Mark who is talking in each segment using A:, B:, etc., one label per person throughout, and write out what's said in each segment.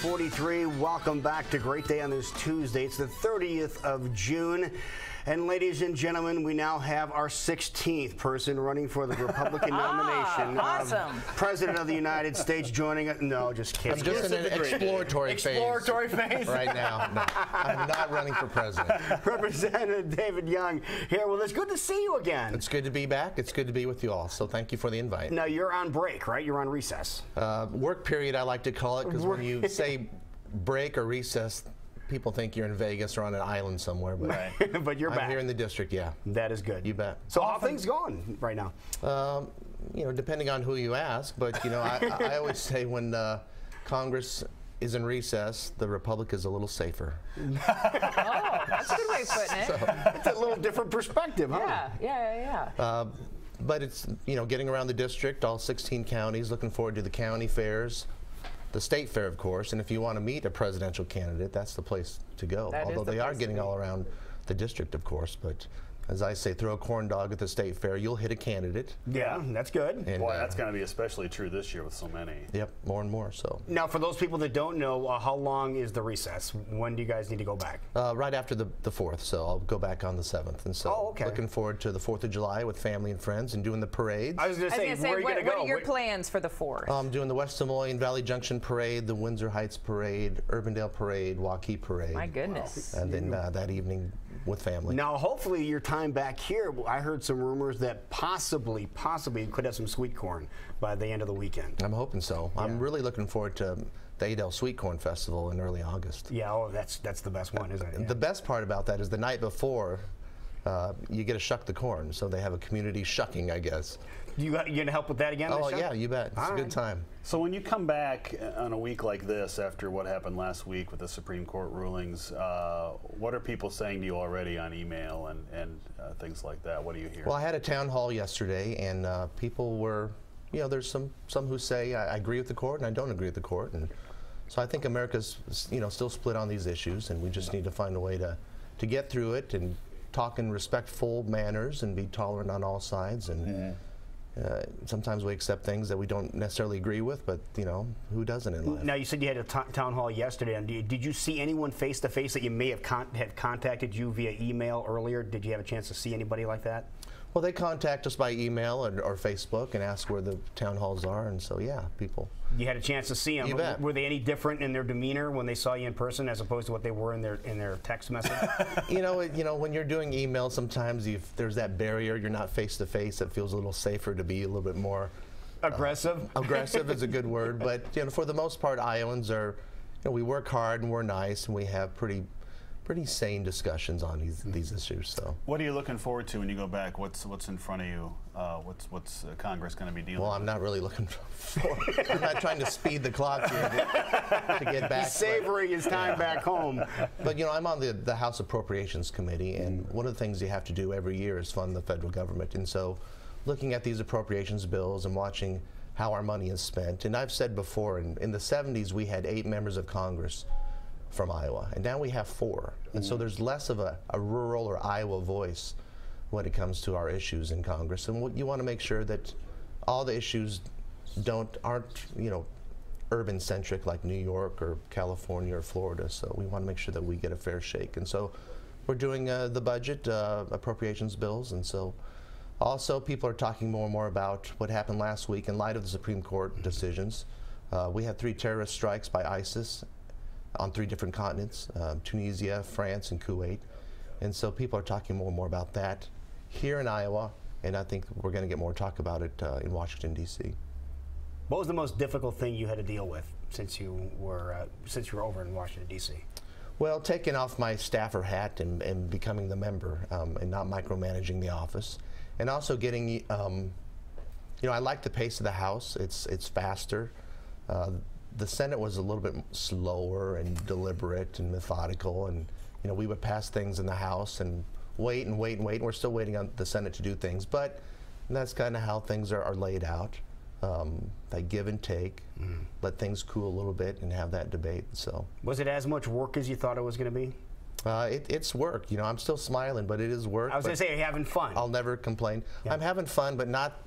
A: 6:43. Welcome back to Great Day on this Tuesday. It's the 30th of June. And ladies and gentlemen, we now have our 16th person running for the Republican nomination.
B: Awesome.
A: President of the United States joining us. No, just kidding.
C: I'm just in an exploratory phase right now. No, I'm not running for president.
A: Representative David Young here. Well, it's good to see you again.
C: It's good to be back. It's good to be with you all. So thank you for the invite.
A: Now, you're on break, right? You're on recess.
C: Work period, I like to call it, because when you say break or recess, people think you're in Vegas or on an island somewhere, but,
A: but you're back.
C: I'm here in the district, yeah.
A: That is good.
C: You bet.
A: So how are things going right now?
C: You know, depending on who you ask, but you know, I always say when Congress is in recess, the Republic is a little safer.
B: Oh, that's a good way of putting it.
A: It's a little different perspective, huh?
B: Yeah.
C: But it's, you know, getting around the district, all 16 counties, looking forward to the county fairs. The state fair, of course, and if you want to meet a presidential candidate, that's the place to go. Although they are getting all around the district, of course, but as I say, throw a corn dog at the state fair, you'll hit a candidate.
A: Yeah, that's good.
D: And, boy, that's going to be especially true this year with so many.
C: Yep, more and more so.
A: Now, for those people that don't know, how long is the recess? When do you guys need to go back?
C: Right after the 4th, so I'll go back on the 7th. And so looking forward to the 4th of July with family and friends and doing the parades.
A: I was going to say, where are you going to go?
B: What are your plans for the 4th?
C: I'm doing the West Des Moines Valley Junction Parade, the Windsor Heights Parade, Urbandale Parade, Waukee Parade.
B: My goodness.
C: And then that evening with family.
A: Now, hopefully your time back here, I heard some rumors that possibly you could have some sweet corn by the end of the weekend.
C: I'm hoping so. Yeah. I'm really looking forward to the Adel Sweet Corn Festival in early August.
A: Yeah, that's the best one, isn't it? Yeah.
C: The best part about that is the night before, you get to shuck the corn, so they have a community shucking, I guess.
A: You going to help with that again?
C: Oh, yeah, you bet. It's a good time.
D: So when you come back on a week like this after what happened last week with the Supreme Court rulings, what are people saying to you already on email and things like that? What do you hear?
C: Well, I had a town hall yesterday, and people were, you know, there's some who say I agree with the court and I don't agree with the court, and so I think America's, you know, still split on these issues, and we just need to find a way to get through it and talk in respectful manners and be tolerant on all sides. And sometimes we accept things that we don't necessarily agree with, but you know, who doesn't in life?
A: Now, you said you had a town hall yesterday, and did you see anyone face to face that you may have contacted you via email earlier? Did you have a chance to see anybody like that?
C: Well, they contact us by email or Facebook and ask where the town halls are, and so yeah, people.
A: You had a chance to see them.
C: You bet.
A: Were they any different in their demeanor when they saw you in person as opposed to what they were in their text message?
C: You know, when you're doing email, sometimes there's that barrier. You're not face to face. It feels a little safer to be a little bit more
A: aggressive.
C: Aggressive is a good word, but you know, for the most part, Iowans are. You know, we work hard and we're nice, and we have pretty sane discussions on these issues. So,
D: what are you looking forward to when you go back? What's in front of you? What's Congress going to be dealing with?
C: Well, I'm not really looking for. I'm not trying to speed the clock here to get back.
A: He's savoring his time back home.
C: But you know, I'm on the House Appropriations Committee, and one of the things you have to do every year is fund the federal government. And so, looking at these appropriations bills and watching how our money is spent. And I've said before, in the 70s, we had 8 members of Congress from Iowa, and now we have 4. And so there's less of a rural or Iowa voice when it comes to our issues in Congress. And you want to make sure that all the issues aren't, you know, urban centric like New York or California or Florida. So we want to make sure that we get a fair shake. And so we're doing the budget appropriations bills, and so also people are talking more and more about what happened last week in light of the Supreme Court decisions. We had 3 terrorist strikes by ISIS on 3 different continents, Tunisia, France, and Kuwait. And so people are talking more and more about that here in Iowa, and I think we're going to get more talk about it in Washington, D.C.
A: What was the most difficult thing you had to deal with since you were over in Washington, D.C.?
C: Well, taking off my staffer hat and becoming the member and not micromanaging the office. And also getting, you know, I like the pace of the House. It's faster. The Senate was a little bit slower and deliberate and methodical, and you know, we would pass things in the House and wait and wait and wait. And we're still waiting on the Senate to do things, but that's kind of how things are laid out. They give and take, let things cool a little bit, and have that debate. So,
A: was it as much work as you thought it was going to be?
C: It's work. You know, I'm still smiling, but it is work.
A: I was going to say, are you having fun?
C: I'll never complain. Yeah. I'm having fun, but not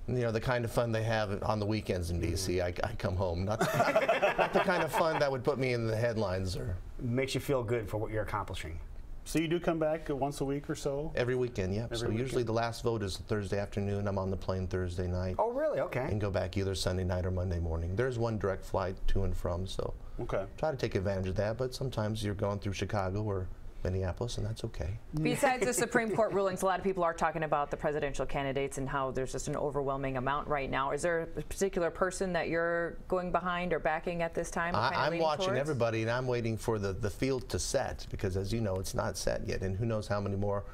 C: You know, the kind of fun they have on the weekends in D.C. I come home. Not the kind of fun that would put me in the headlines. Or
A: makes you feel good for what you're accomplishing.
D: So you do come back once a week or so?
C: Every weekend, yeah. So usually the last vote is Thursday afternoon. I'm on the plane Thursday night.
A: Oh, really? Okay.
C: And go back either Sunday night or Monday morning. There's one direct flight to and from, so try to take advantage of that. But sometimes you're going through Chicago or Minneapolis, and that's okay.
B: Besides the Supreme Court rulings, a lot of people are talking about the presidential candidates and how there's just an overwhelming amount right now. Is there a particular person that you're going behind or backing at this time?
C: I'm watching everybody, and I'm waiting for the field to set, because as you know, it's not set yet, and who knows how many more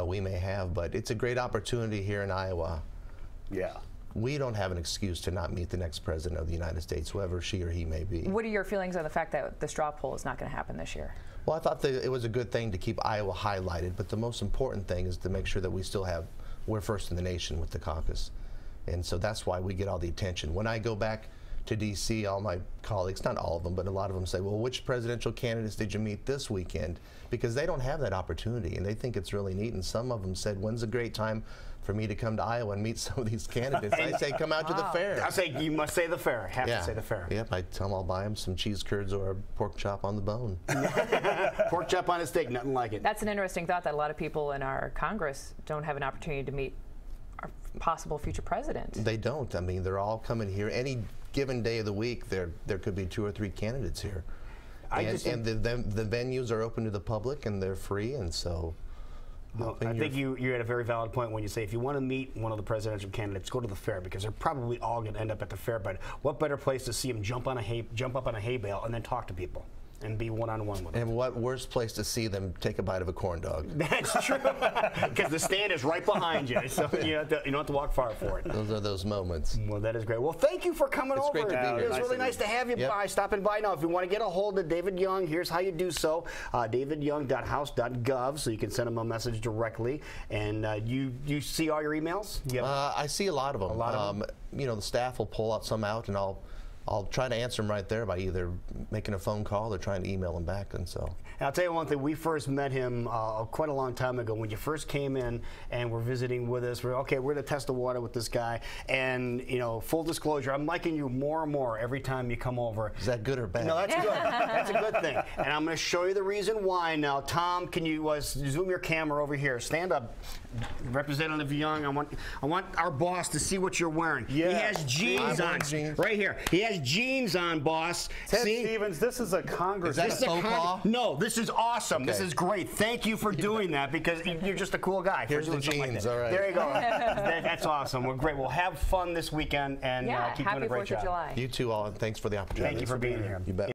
C: we may have. But it's a great opportunity here in Iowa.
D: Yeah.
C: We don't have an excuse to not meet the next president of the United States, whoever she or he may be.
B: What are your feelings on the fact that the straw poll is not going to happen this year?
C: Well, I thought that it was a good thing to keep Iowa highlighted, but the most important thing is to make sure that we're first in the nation with the caucus. And so that's why we get all the attention. When I go back to D.C., all my colleagues, not all of them, but a lot of them say, well, which presidential candidates did you meet this weekend? Because they don't have that opportunity, and they think it's really neat. And some of them said, when's a great time for me to come to Iowa and meet some of these candidates? I say, come out to the fair.
A: I say, you must say the fair. Have to say the fair.
C: Yep, I tell them I'll buy them some cheese curds or a pork chop on the bone.
A: Pork chop on a steak, nothing like it.
B: That's an interesting thought that a lot of people in our Congress don't have an opportunity to meet our possible future president.
C: They don't. I mean, they're all coming here. Any given day of the week, there could be 2 or 3 candidates here. And the venues are open to the public, and they're free, and so...
A: Well, I think you're at a very valid point when you say if you want to meet one of the presidential candidates, go to the fair, because they're probably all going to end up at the fair. But what better place to see them jump up on a hay bale and then talk to people and be one-on-one with them?
C: And what worse place to see them take a bite of a corn dog?
A: That's true, because the stand is right behind you, so you don't have to walk far for it.
C: Those are those moments.
A: Well, that is great. Well, thank you for coming over.
C: It's great to be here.
A: It was really nice to have you by, stopping by. Now, if you want to get a hold of David Young, here's how you do so. davidyoung.house.gov, so you can send him a message directly. And you see all your emails?
C: I see a lot of them.
A: A lot of them?
C: You know, the staff will pull some out, and I'll try to answer them right there by either making a phone call or trying to email them back. And so.
A: And I'll tell you one thing, we first met him quite a long time ago when you first came in and were visiting with us. We're going to test the water with this guy. And, you know, full disclosure, I'm liking you more and more every time you come over.
C: Is that good or bad?
A: No, that's good. That's a good thing. And I'm going to show you the reason why now. Tom, can you zoom your camera over here? Stand up. Representative Young, I want our boss to see what you're wearing.
D: Yeah.
A: He has jeans on. Right here. He has jeans on, boss.
D: Ted Stevens, this is a Congressman.
C: Is that faux pas?
A: No, this is awesome.
C: Okay.
A: This is great. Thank you for doing that, because you're just a cool guy.
C: Here's the jeans.
A: Like
C: all right.
A: There you go. That's awesome. Well, great. We'll have fun this weekend and keep doing a great job.
B: Happy 4th of July.
C: You too, all. Thanks for the opportunity.
A: Thank you for being here.
C: You bet.